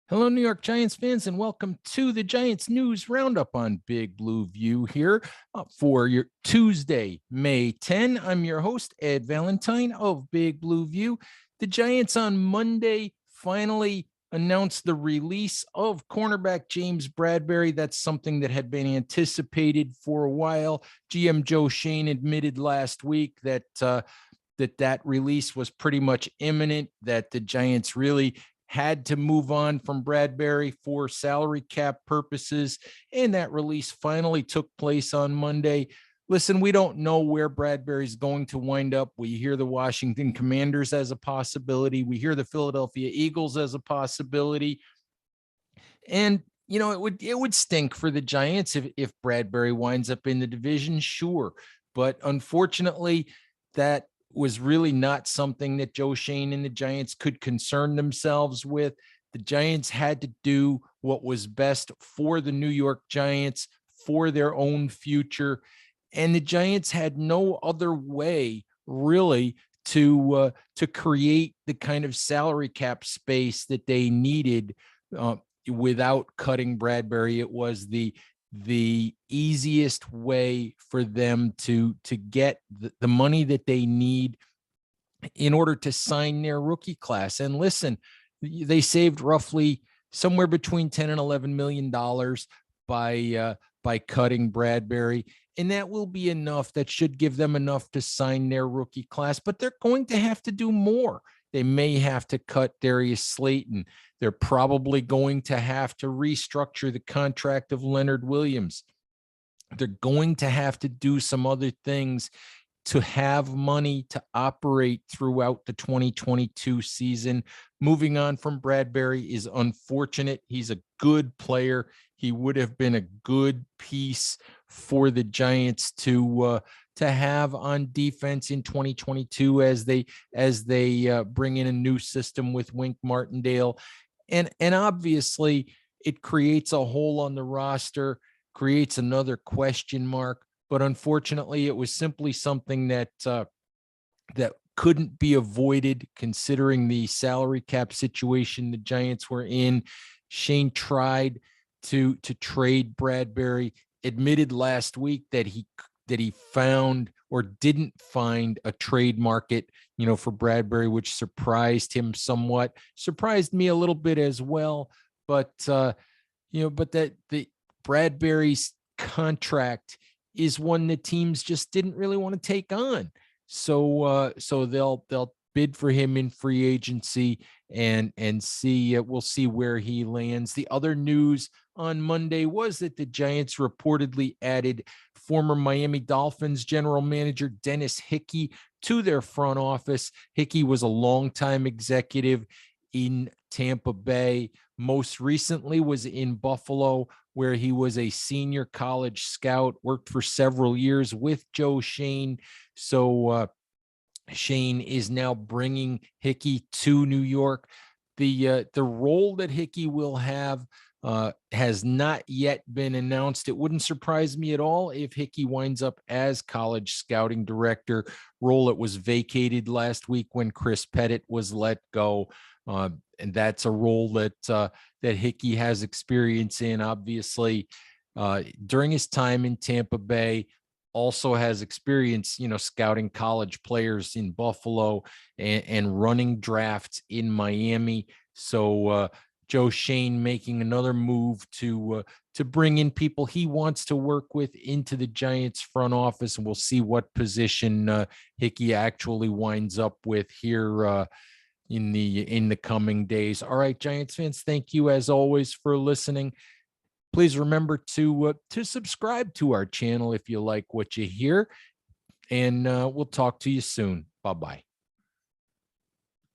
Hello, New York Giants fans, and welcome to the Giants News Roundup on Big Blue View here for your Tuesday, May 10. I'm your host, Ed Valentine of Big Blue View. The Giants on Monday finally announced the release of cornerback James Bradberry. That's something that had been anticipated for a while. GM Joe Schoen admitted last week that that release was pretty much imminent, that the Giants really had to move on from Bradberry for salary cap purposes, and that release finally took place on Monday. Listen, we don't know where Bradberry's going to wind up. We hear the Washington Commanders as a possibility. We hear the Philadelphia Eagles as a possibility. And it would stink for the Giants if Bradberry winds up in the division, sure. But unfortunately, that was really not something that Joe Schoen and the Giants could concern themselves with. The Giants had to do what was best for the New York Giants, for their own future. And the Giants had no other way really to create the kind of salary cap space that they needed without cutting Bradberry. It was the easiest way for them to get the money that they need in order to sign their rookie class. And listen, they saved roughly somewhere between 10 and 11 million dollars by cutting Bradberry, and that will be enough. That should give them enough to sign their rookie class, but they're going to have to do more. They may have to cut Darius Slayton. They're probably going to have to restructure the contract of Leonard Williams. They're going to have to do some other things to have money to operate throughout the 2022 season. Moving on from Bradberry is unfortunate. He's a good player. He would have been a good piece for the Giants to have on defense in 2022 as they bring in a new system with Wink Martindale. And obviously it creates a hole on the roster, creates another question mark. But unfortunately, it was simply something that couldn't be avoided considering the salary cap situation the Giants were in. Schoen tried to trade Bradberry, admitted last week that he found or didn't find a trade market, for Bradberry, which surprised him somewhat, surprised me a little bit as well. But that the Bradberry's contract is one that teams just didn't really want to take on. So they'll bid for him in free agency and see. We'll see where he lands. The other news on Monday was that the Giants reportedly added former Miami Dolphins general manager Dennis Hickey to their front office. Hickey was a longtime executive in Tampa Bay, most recently was in Buffalo, where he was a senior college scout, worked for several years with Joe Schoen. So Schoen is now bringing Hickey to New York. The role that Hickey will have has not yet been announced. It wouldn't surprise me at all if Hickey winds up as college scouting director, role that was vacated last week when Chris Pettit was let go. And that's a role that Hickey has experience in, obviously, during his time in Tampa Bay. Also has experience, scouting college players in Buffalo and running drafts in Miami. So Joe Schoen making another move to bring in people he wants to work with into the Giants front office, and we'll see what position Hickey actually winds up with here in the coming days. All right, Giants fans, thank you as always for listening. Please remember to subscribe to our channel if you like what you hear, and we'll talk to you soon. Bye-bye.